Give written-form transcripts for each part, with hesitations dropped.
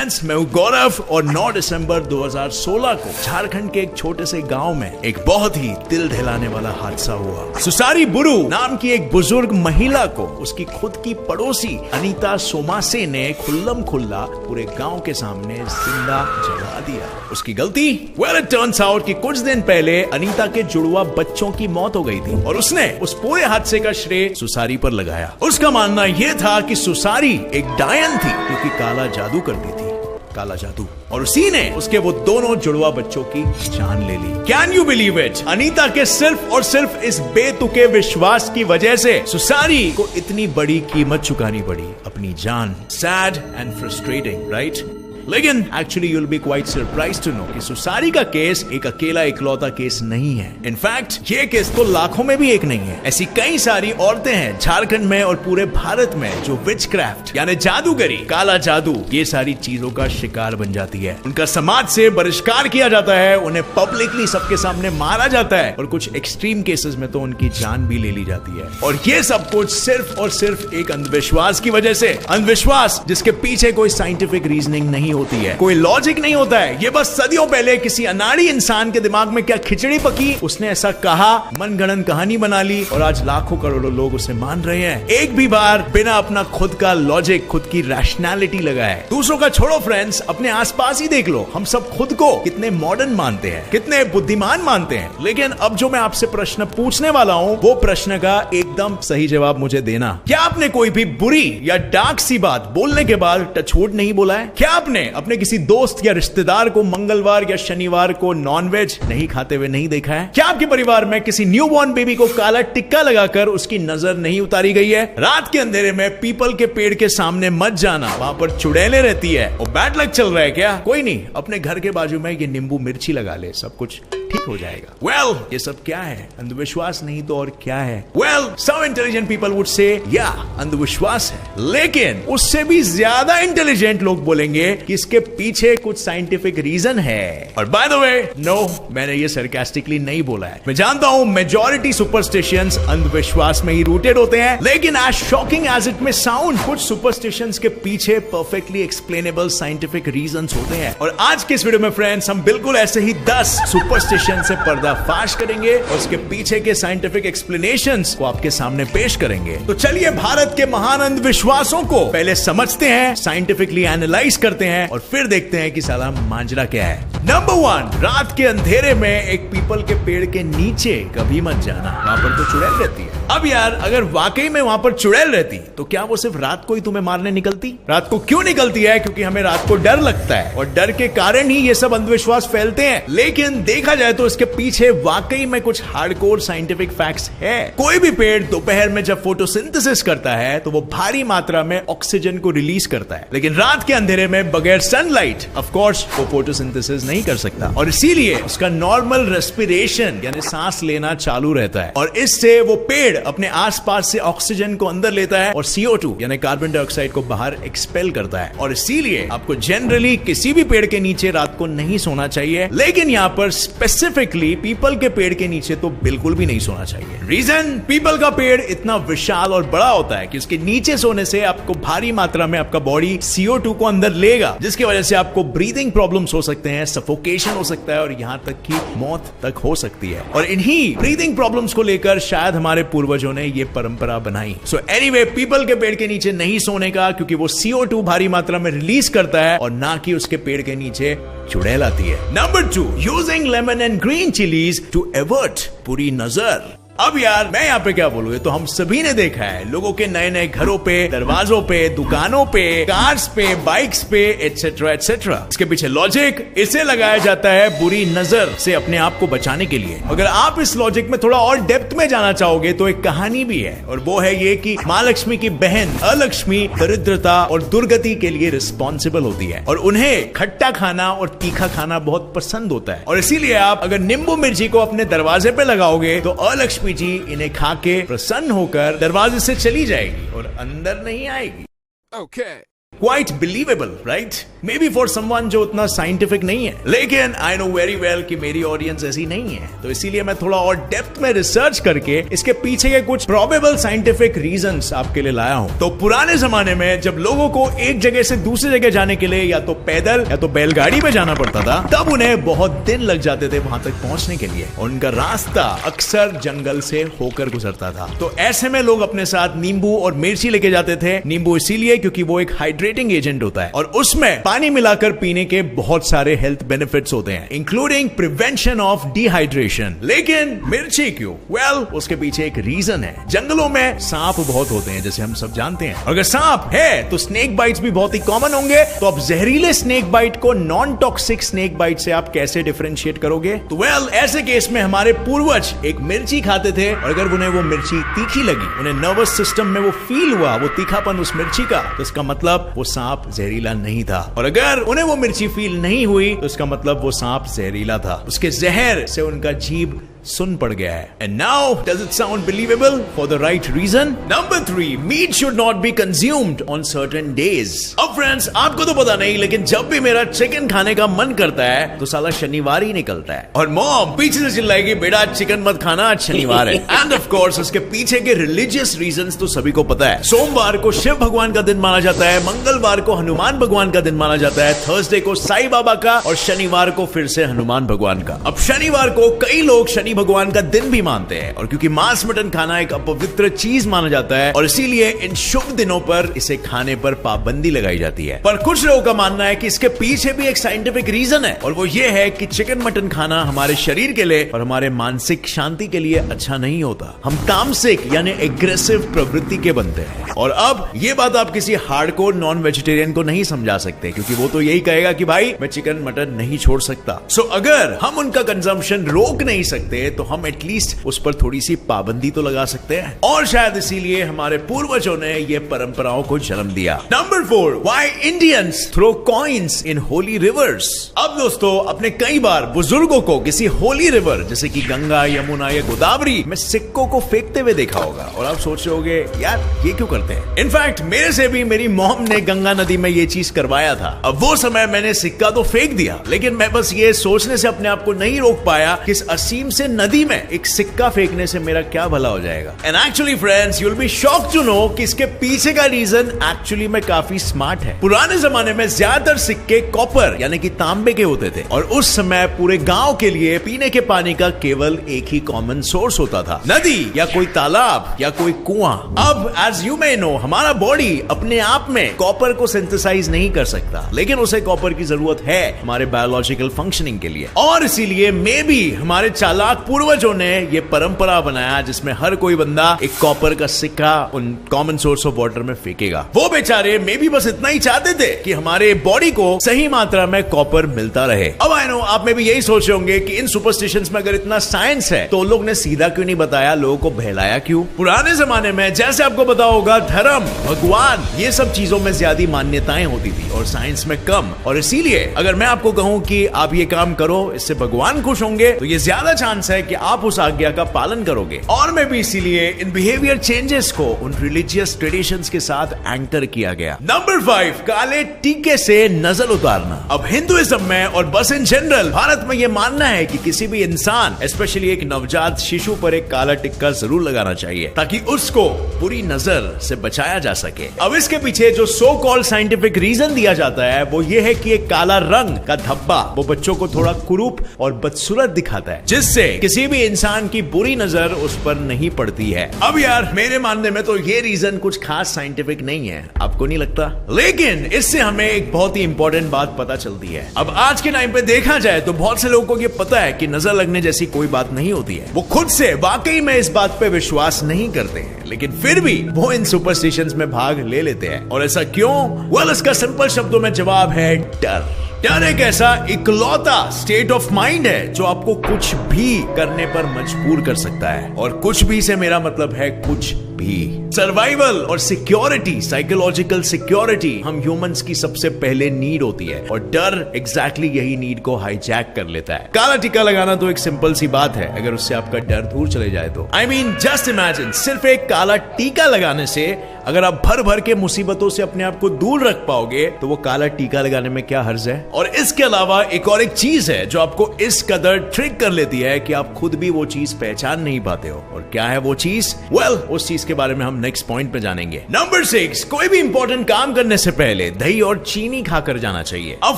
Friends, मैं हूं गौरव और 9 दिसंबर 2016 को झारखंड के एक छोटे से गांव में एक बहुत ही दिल दहलाने वाला हादसा हुआ। सुसारी बुरु नाम की एक बुजुर्ग महिला को उसकी खुद की पड़ोसी अनीता सोमासे ने खुल्लम खुल्ला पूरे गांव के सामने जिंदा जला दिया। उसकी गलती? वेल, इट टर्न्स आउट कि कुछ दिन पहले अनीता के जुड़वा बच्चों की मौत हो गई थी और उसने उस पूरे हादसे का श्रेय सुसारी पर लगाया। उसका मानना यह था कि सुसारी एक डायन थी क्योंकि काला जादू करती थी, काला जादू, और उसी ने उसके वो दोनों जुड़वा बच्चों की जान ले ली। Can you believe it? Anita के सिर्फ और सिर्फ इस बेतुके विश्वास की वजह से सुसारी को इतनी बड़ी कीमत चुकानी पड़ी, अपनी जान। Sad and frustrating, right? लेकिन actually you'll be quite surprise to know कि सुसारी का केस एक अकेला इकलौता केस नहीं है। इनफैक्ट ये केस तो लाखों में भी एक नहीं है। ऐसी कई सारी औरतें हैं झारखंड में और पूरे भारत में जो विचक्राफ्ट यानी जादूगरी, काला जादू, ये सारी चीजों का शिकार बन जाती है। उनका समाज से बहिष्कार किया जाता है, उन्हें पब्लिकली सबके सामने मारा जाता है और कुछ एक्सट्रीम केसेस में तो उनकी जान भी ले ली जाती है। और ये सब कुछ सिर्फ और सिर्फ एक अंधविश्वास की वजह से। अंधविश्वास जिसके पीछे कोई साइंटिफिक रीजनिंग नहीं होती है, कोई लॉजिक नहीं होता है। ये बस सदियों पहले किसी अनाड़ी इंसान के दिमाग में क्या खिचड़ी पकी, उसने ऐसा कहा, मनगढ़ंत कहानी बना ली और आज लाखों करोड़ों लोग उसे मान रहे हैं। एक भी बार बिना अपना खुद का लॉजिक, खुद की रैशनैलिटी लगाए। दूसरों का छोड़ो फ्रेंड्स, अपने आसपास ही देख लो। हम सब खुद को कितने मॉडर्न मानते हैं, कितने बुद्धिमान मानते हैं। लेकिन अब जो मैं आपसे प्रश्न पूछने वाला हूं, वो प्रश्न का एकदम सही जवाब मुझे देना। क्या आपने कोई भी बुरी या डार्क सी बात बोलने के बाद टचवुड नहीं बोला है? क्या आपने अपने किसी दोस्त या रिश्तेदार को मंगलवार या शनिवार को नॉनवेज नहीं खाते हुए नहीं देखा है? क्या आपके परिवार में किसी न्यूबॉर्न बेबी को काला टिक्का लगाकर उसकी नजर नहीं उतारी गई है? रात के अंधेरे में पीपल के पेड़ के सामने मत जाना, वहां पर चुड़ैलें रहती है। और बैड लक चल रहा है क्या? कोई नहीं, अपने घर के बाजू में ये नींबू मिर्ची लगा ले, सब कुछ ठीक हो जाएगा। वेल, ये सब क्या है? अंधविश्वास नहीं तो और क्या है? Well, some intelligent people would say या अंधविश्वास है, लेकिन उससे भी ज्यादा इंटेलिजेंट लोग बोलेंगे कि इसके पीछे कुछ साइंटिफिक रीजन है। और बाय द वे, नो, मैंने ये सरकास्टिकली नहीं बोला है। मैं जानता हूं मेजॉरिटी सुपरस्टिशंस अंधविश्वास में ही रूटेड होते हैं, लेकिन एज शॉकिंग एज इट में साउंड, कुछ सुपरस्टिशंस के पीछे परफेक्टली एक्सप्लेनेबल साइंटिफिक रीजंस होते हैं। और आज के इस वीडियो में फ्रेंड्स, हम बिल्कुल ऐसे ही 10 सुपरस्टिशन से पर्दाफाश करेंगे और उसके पीछे के साइंटिफिक एक्सप्लेनेशंस को आपके सामने पेश करेंगे। तो चलिए भारत के महान अंधविश्वासों को पहले समझते हैं, साइंटिफिकली एनालाइज करते हैं और फिर देखते हैं कि साला मांजरा क्या है। नंबर 1, रात के अंधेरे में एक पीपल के पेड़ के नीचे कभी मत जाना, वहां पर तो चुड़ैल रहती है। अब यार, अगर वाकई में वहां पर चुड़ैल रहती तो क्या वो सिर्फ रात को ही तुम्हें मारने निकलती? रात को क्यों निकलती है? क्योंकि हमें रात को डर लगता है और डर के कारण ही ये सब अंधविश्वास फैलते हैं। लेकिन देखा जाए तो इसके पीछे वाकई में कुछ हार्डकोर साइंटिफिक फैक्ट्स है। कोई भी पेड़ दोपहर में जब फोटोसिंथेसिस करता है तो वो भारी मात्रा में ऑक्सीजन को रिलीज करता है, लेकिन रात के अंधेरे में बगैर सनलाइट ऑफ कोर्स वो फोटोसिंथेसिस नहीं कर सकता और इसीलिए उसका नॉर्मल रेस्पिरेशन यानी सांस लेना चालू रहता है और इससे वो पेड़ अपने आसपास से ऑक्सीजन को अंदर लेता है और CO2 यानी कार्बन डाइऑक्साइड को बाहर एक्सपेल करता है। और इसीलिए आपको जनरली किसी भी पेड़ के नीचे रात को नहीं सोना चाहिए, लेकिन यहाँ पर स्पेसिफिकली पीपल के पेड़ के नीचे तो बिल्कुल भी नहीं सोना चाहिए। रीजन, पीपल का पेड़ इतना विशाल और बड़ा होता है कि उसके नीचे सोने से आपको भारी मात्रा में आपका बॉडी CO2 को अंदर लेगा, जिसकी वजह से आपको ब्रीदिंग प्रॉब्लम्स हो सकते हैं, सफोकेशन हो सकता है और यहाँ तक की मौत तक हो सकती है। और इन्हीं ब्रीदिंग प्रॉब्लम्स को लेकर शायद हमारे पूर्वजों ने ये परंपरा बनाई। सो एनीवे, पीपल के पेड़ के नीचे नहीं सोने का, क्योंकि वो CO2 भारी मात्रा में रिलीज करता है और ना कि उसके पेड़ के नीचे चुड़ैल आती है। Number 2, using lemon and green chillies to avert बुरी नजर। अब यार, मैं यहाँ पे क्या बोलूँ, ये तो हम सभी ने देखा है। लोगों के नए नए घरों पे, दरवाजों पे, दुकानों पे, कार्स पे, बाइक्स पे, एटसेट्रा एटसेट्रा। इसके पीछे लॉजिक, इसे लगाया जाता है बुरी नजर से अपने आप को बचाने के लिए। अगर आप इस लॉजिक में थोड़ा और डेप्थ में जाना चाहोगे तो एक कहानी भी है, और वो है ये कि माँ लक्ष्मी की बहन अलक्ष्मी दरिद्रता और दुर्गति के लिए रिस्पॉन्सिबल होती है और उन्हें खट्टा खाना और तीखा खाना बहुत पसंद होता है। और इसीलिए आप अगर नींबू मिर्ची को अपने दरवाजे पे लगाओगे तो अलक्ष्मी जी इन्हें खा के प्रसन्न होकर दरवाजे से चली जाएगी और अंदर नहीं आएगी। Okay. Quite believable, right? May be for someone जो उतना साइंटिफिक नहीं है, लेकिन आई नो वेरी वेल कि मेरी ऑडियंस ऐसी नहीं है, तो इसीलिए मैं थोड़ा और डेप्थ में रिसर्च करके इसके पीछे के कुछ प्रोबेबल साइंटिफिक रीजंस आपके लिए लाया हूं। तो पुराने जमाने में जब लोगों को एक जगह से दूसरी जगह जाने के लिए या तो पैदल या तो बैलगाड़ी में जाना पड़ता था, तब उन्हें बहुत दिन लग जाते थे वहां तक पहुंचने के लिए। उनका रास्ता अक्सर जंगल से होकर गुजरता था, तो ऐसे में लोग अपने साथ नींबू और मिर्ची लेके जाते थे। नींबू इसीलिए क्योंकि वो एक हाइड्रेटिंग एजेंट होता है और उसमें पानी मिलाकर पीने के बहुत सारे हेल्थ बेनिफिट्स होते हैं, इंक्लूडिंग प्रिवेंशन ऑफ डिहाइड्रेशन। लेकिन मिर्ची क्यों? वेल, उसके पीछे एक रीजन है। जंगलों में सांप बहुत होते हैं, जैसे हम सब जानते हैं। अगर सांप है तो स्नेक बाइट्स भी बहुत ही कॉमन होंगे। तो अब जहरीले स्नेक बाइट को नॉन टॉक्सिक स्नेक बाइट से आप कैसे डिफरेंशिएट करोगे? तो वेल, ऐसे केस में हमारे पूर्वज एक मिर्ची खाते थे और अगर उन्हें वो मिर्ची तीखी लगी, उन्हें नर्वस सिस्टम में वो फील हुआ, वो तीखापन उस मिर्ची का, तो इसका मतलब वो सांप जहरीला नहीं था। और अगर उन्हें वो मिर्ची फील नहीं हुई तो इसका मतलब वो सांप जहरीला था। उसके जहर से उनका जीभ सुन पड़ गया है। And now does it sound believable for the right reason? Number 3, meat should not be consumed on certain days. अब फ्रेंड्स, आपको तो पता नहीं, लेकिन जब भी मेरा चिकन खाने का मन करता है तो साला शनिवार ही निकलता है और मॉम पीछे से चिल्लाएगी, बेटा चिकन मत खाना, आज शनिवार है। एंड ऑफ कोर्स उसके पीछे के रिलीजियस रीजंस तो सभी को पता है। सोमवार को शिव भगवान का दिन माना जाता है, मंगलवार को हनुमान भगवान का दिन माना जाता है, थर्सडे को साईं बाबा का और शनिवार को फिर से हनुमान भगवान का। अब शनिवार को कई लोग शनि भगवान का दिन भी मानते हैं और क्योंकि मांस मटन खाना एक अपवित्र चीज माना जाता है और इसीलिए इन शुभ दिनों पर इसे खाने पर पाबंदी लगाई जाती है। पर कुछ लोगों का मानना है कि इसके पीछे भी एक साइंटिफिक रीजन है और वो ये है कि चिकन मटन खाना हमारे शरीर के लिए और हमारे मानसिक शांति के लिए अच्छा नहीं होता। हम तामसिक यानी एग्रेसिव प्रवृत्ति के बनते हैं। और अब ये बात आप किसी हार्डकोर नॉन वेजिटेरियन को नहीं समझा सकते, क्योंकि वो तो यही कहेगा कि भाई मैं चिकन मटन नहीं छोड़ सकता। सो अगर हम उनका कंजम्पशन रोक नहीं सकते तो हम एटलीस्ट उस पर थोड़ी सी पाबंदी तो लगा सकते हैं और शायद इसीलिए हमारे पूर्वजों ने ये परंपराओं को जन्म दिया। Number 4, why Indians throw coins in holy rivers. अब दोस्तों, अपने कई बार बुजुर्गों को किसी होली रिवर जैसे कि गंगा, यमुना या गोदावरी में सिक्कों को फेंकते हुए देखा होगा और आप सोच रहे होगे यार ये क्यों करते हैं। इनफैक्ट मेरे से भी मेरी मॉम ने गंगा नदी में ये चीज करवाया था। अब वो समय मैंने सिक्का तो फेंक दिया, लेकिन मैं बस ये सोचने से अपने आप को नहीं रोक पाया कि इस असीम से नदी में एक सिक्का फेंकने से मेरा क्या भला हो जाएगा। And actually friends, you will be shocked to know कि इसके पीछे का रीजन एक्चुअली में काफी स्मार्ट है। पुराने जमाने में ज्यादातर सिक्के कॉपर यानी कि तांबे के होते थे और उस समय पूरे गांव के लिए पीने के पानी का केवल एक ही कॉमन सोर्स होता था, नदी या कोई तालाब या कोई कुआं। अब एज यू मे नो, हमारा बॉडी अपने आप में कॉपर को सिंथेसाइज नहीं कर सकता, लेकिन उसे कॉपर की जरूरत है हमारे बायोलॉजिकल फंक्शनिंग के लिए। और इसीलिए मे बी हमारे चालाक पूर्वजों ने ये परंपरा बनाया जिसमें हर कोई बंदा एक कॉपर का सिक्का उन कॉमन सोर्स ऑफ वाटर में फेंकेगा। वो बेचारे मे बी बस इतना ही चाहते थे कि हमारे बॉडी को सही मात्रा में कॉपर मिलता रहे। अब आई नो आप में भी यही सोच रहे होंगे कि इन सुपरस्टिशंस में अगर इतना साइंस है तो लोग ने सीधा क्यों नहीं बताया, लोगों को बहलाया क्यों? पुराने जमाने में जैसे आपको पता होगा, धर्म, भगवान, ये सब चीजों में ज्यादा मान्यताएं होती थी और साइंस में कम। और इसीलिए अगर मैं आपको कहूं कि आप ये काम करो, इससे भगवान खुश होंगे, तो ये ज्यादा चांस है कि आप उस आज्ञा का पालन करोगे। और मैं भी इसीलिए इन बिहेवियर चेंजेस को उन रिलीजियस ट्रेडिशंस के साथ एंकर किया गया। नंबर 5, काले टीके से नजर उतारना। अब हिंदुइज्म में और बस इन जनरल भारत में यह मानना है कि किसी भी इंसान, स्पेशली एक नवजात शिशु पर एक काला टिक्का जरूर लगाना चाहिए ताकि उसको बुरी नजर से बचाया जा सके। अब इसके पीछे जो सो कॉल्ड साइंटिफिक रीजन दिया जाता है वो ये है कि एक काला रंग का धब्बा वो बच्चों को थोड़ा कुरूप और बदसूरत दिखाता है, जिससे किसी भी इंसान की बुरी नजर उस पर नहीं पड़ती है। अब यार मेरे मानने में तो ये रीजन कुछ खास साइंटिफिक नहीं है, आपको नहीं लगता? लेकिन इससे हमें एक बहुत ही इंपॉर्टेंट बात पता चलती है। अब आज के टाइम पे देखा जाए तो बहुत से लोगों को ये पता है कि नजर लगने जैसी कोई बात नहीं होती है। वो खुद से वाकई में इस बात पे विश्वास नहीं करते हैं, लेकिन फिर भी वो इन सुपरस्टिशंस में भाग ले लेते हैं। और ऐसा क्यों? वेल, इसका सिंपल शब्दों में जवाब है डर। डर एक ऐसा इकलौता स्टेट ऑफ माइंड है जो आपको कुछ भी करने पर मजबूर कर सकता है। और कुछ भी से मेरा मतलब है कुछ भी। सर्वाइवल और सिक्योरिटी, साइकोलॉजिकल सिक्योरिटी हम ह्यूमंस की सबसे पहले नीड होती है और डर एग्जैक्टली यही नीड को हाईजैक कर लेता है। काला टीका लगाना तो एक सिंपल सी बात है, अगर उससे आपका डर दूर चले जाए तो। आई मीन जस्ट इमेजिन, सिर्फ एक काला टीका लगाने से अगर आप भर भर के मुसीबतों से अपने आप को दूर रख पाओगे तो वो काला टीका लगाने में क्या हर्ज है। और इसके अलावा एक और एक चीज है जो आपको इस कदर ट्रिक कर लेती है कि आप खुद भी वो चीज पहचान नहीं पाते हो। और क्या है वो चीज? वेल, उस चीज के बारे में हम नेक्स्ट पॉइंट पे जानेंगे। नंबर 6, कोई भी इंपॉर्टेंट काम करने से पहले दही और चीनी खाकर जाना चाहिए। अब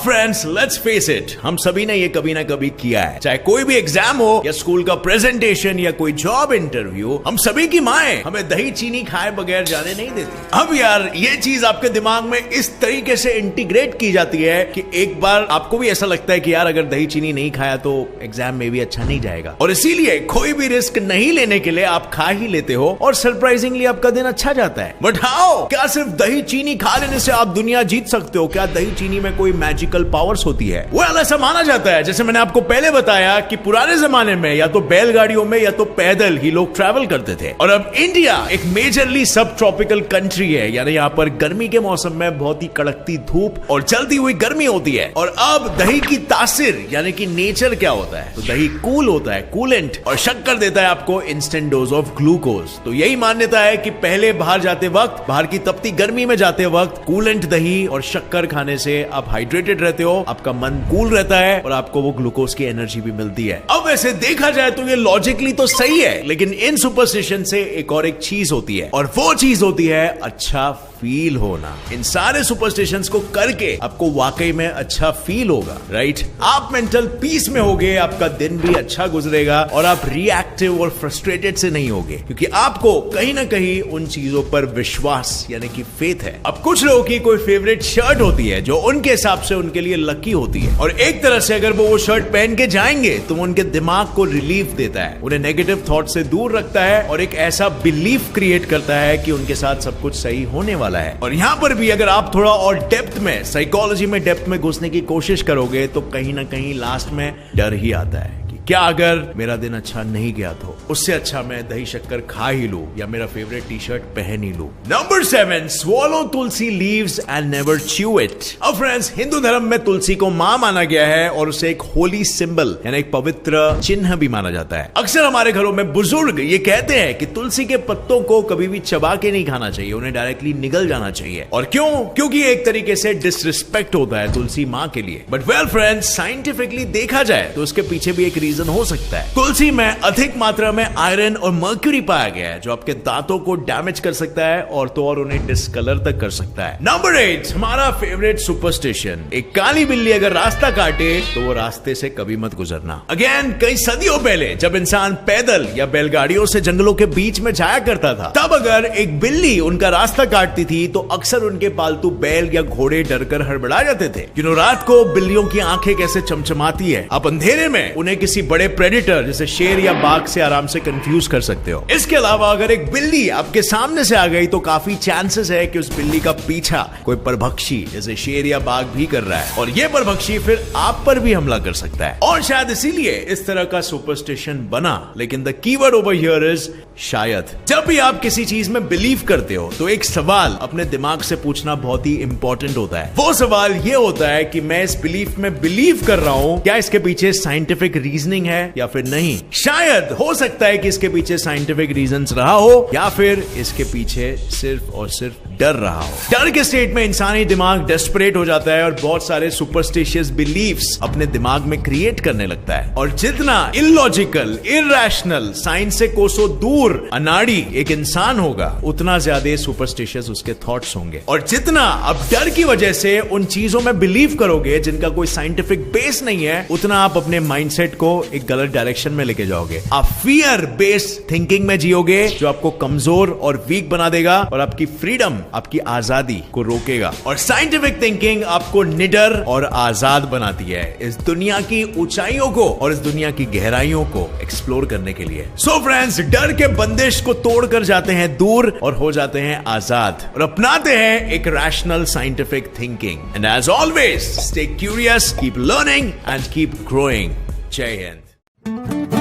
फ्रेंड्स, लेट्स फेस इट, हम सभी ने ये कभी ना कभी किया है। चाहे कोई भी एग्जाम हो या स्कूल का प्रेजेंटेशन या कोई जॉब इंटरव्यू, हम सभी की माएं हमें दही चीनी खाए बगैर जाने नहीं देती। अब यार, ये चीज आपके दिमाग में इस तरीके से इंटीग्रेट की जाती है कि एक बार आपको भी ऐसा लगता है कि यार अगर दही चीनी नहीं खाया तो एग्जाम में भी अच्छा नहीं जाएगा, और इसीलिए कोई भी रिस्क नहीं लेने के लिए आप खा ही लेते हो और सरप्राइजिंगली आपका दिन अच्छा जाता है। But how? क्या सिर्फ दही चीनी खा लेने से आप दुनिया जीत सकते हो? क्या दही चीनी में कोई मैजिकल पावर्स होती है? वेल, ऐसा माना जाता है। जैसे मैंने आपको पहले बताया कि पुराने जमाने में या तो बैलगाड़ियों में या तो पैदल ही लोग ट्रैवल करते थे, और अब इंडिया एक मेजरली सब ट्रॉपिकल कंट्री है, यानी यहाँ पर गर्मी के मौसम में बहुत ही कड़कती धूप और जलती हुई गर्मी होती है। और अब दही की तासीर यानी कि नेचर क्या होता है? तो दही कूल होता है, कूलेंट, और शक्कर देता है आपको इंस्टेंट डोज ऑफ ग्लूकोज। तो यही मान्यता है कि पहले बाहर जाते वक्त, बाहर की तपती गर्मी में जाते वक्त कूलेंट दही और शक्कर खाने से आप हाइड्रेटेड रहते हो, आपका मन कूल रहता है और आपको वो ग्लूकोज की एनर्जी भी मिलती है। अब वैसे देखा जाए तो ये लॉजिकली तो सही है, लेकिन इन सुपरस्टिशन से एक और एक चीज होती है, और वो चीज होती है अच्छा फील होना। इन सारे सुपरस्टिशंस को करके आपको वाकई में अच्छा फील होगा, राइट? आप मेंटल पीस में होगे, आपका दिन भी अच्छा गुजरेगा और आप रिएक्टिव और फ्रस्ट्रेटेड से नहीं होगे, क्योंकि आपको कहीं ना कहीं उन चीजों पर विश्वास यानी कि फेथ है। अब कुछ लोगों की कोई फेवरेट शर्ट होती है जो उनके हिसाब से उनके लिए लकी होती है, और एक तरह से अगर वो शर्ट पहन के जाएंगे तो उनके दिमाग को रिलीफ देता है, उन्हें नेगेटिव थॉट से दूर रखता है और एक ऐसा बिलीफ क्रिएट करता है कि उनके साथ सब कुछ सही होने वाला है। और यहां पर भी अगर आप थोड़ा और डेप्थ में, साइकोलॉजी में डेप्थ में घुसने की कोशिश करोगे तो कहीं ना कहीं लास्ट में डर ही आता है कि क्या अगर मेरा दिन अच्छा नहीं गया तो उससे अच्छा मैं दही शक्कर खा ही लूं या मेरा फेवरेट टी शर्ट पहन ही लूं। Number 7, swallow Tulsi leaves and never chew it. अब फ्रेंड्स, हिंदू धर्म में तुलसी को मां माना गया है और उसे एक होली सिंबल यानी एक पवित्र चिन्ह भी माना जाता है। अक्सर हमारे घरों में बुजुर्ग ये कहते हैं कि तुलसी के पत्तों को कभी भी चबा के नहीं खाना चाहिए, उन्हें डायरेक्टली निगल जाना चाहिए। और क्यों? क्योंकि एक तरीके से डिसरिस्पेक्ट होता है तुलसी मां के लिए। बट वेल फ्रेंड्स, साइंटिफिकली देखा जाए तो उसके पीछे भी एक रीजन हो सकता है। तुलसी में अधिक मात्रा में आयरन और मर्क्यूरी पाया गया है जो आपके दांतों को डैमेज कर सकता है और तो और उन्हें डिस्कलर तक कर सकता है। नंबर 8, हमारा फेवरेट सुपरस्टिशन, एक काली बिल्ली अगर रास्ता काटे तो वो रास्ते से कभी मत गुजरना। अगेन, कई सदियों पहले जब इंसान पैदल या बैलगाड़ियों से जंगलों के बीच में जाया करता था, तब अगर एक बिल्ली उनका रास्ता काटती थी तो अक्सर उनके पालतू बैल या घोड़े डरकर हड़बड़ा जाते थे। रात को बिल्लियों की आंखें कैसे चमचमाती है, आप अंधेरे में उन्हें किसी बड़े प्रेडिटर जैसे शेर या बाघ से आराम से कंफ्यूज कर सकते हो। इसके अलावा अगर एक बिल्ली आपके सामने से आ गई तो काफी चांसेस है कि उस बिल्ली का पीछा कोई परभक्षी जैसे शेर या बाघ भी कर रहा है, और ये परभक्षी फिर आप पर भी हमला कर सकता है। और शायद इसीलिए इस तरह का सुपरस्टिशन बना। लेकिन the keyword over here is शायद। जब भी आप किसी चीज में बिलीव करते हो तो एक सवाल अपने दिमाग से पूछना बहुत ही इंपॉर्टेंट होता है। वो सवाल ये होता है कि मैं इस बिलीफ में बिलीव कर रहा हूं, क्या इसके पीछे साइंटिफिक रीजनिंग है या फिर नहीं। शायद हो सकता है कि इसके पीछे साइंटिफिक रीजंस रहा हो या फिर इसके पीछे सिर्फ और सिर्फ डर रहा हो। डर के स्टेट में इंसानी दिमाग डेस्परेट हो जाता है और बहुत सारे सुपरस्टिशियस बिलीफ्स अपने दिमाग में क्रिएट करने लगता है। और जितना इलॉजिकल, इरैशनल, साइंस से कोसों दूर अनाड़ी एक इंसान होगा, उतना ज्यादा सुपरस्टिशियस उसके थॉट्स होंगे। और जितना अब डर की वजह से उन चीजों में बिलीव करोगे जिनका कोई साइंटिफिक बेस नहीं है, उतना आप अपने माइंडसेट को एक गलत डायरेक्शन में लेके जाओगे। आप फियर बेस्ड थिंकिंग में जियोगे जो आपको कमजोर और वीक बना देगा और आपकी फ्रीडम, आपकी आजादी को रोकेगा। और साइंटिफिक थिंकिंग आपको निडर और आजाद बनाती है इस दुनिया की ऊंचाइयों को और इस दुनिया की गहराइयों को एक्सप्लोर करने के लिए। सो फ्रेंड्स, डर के बंदिश को तोड़कर जाते हैं दूर और हो जाते हैं आजाद और अपनाते हैं एक rational scientific thinking. And as always, stay curious, keep learning and keep growing. जय हिंद।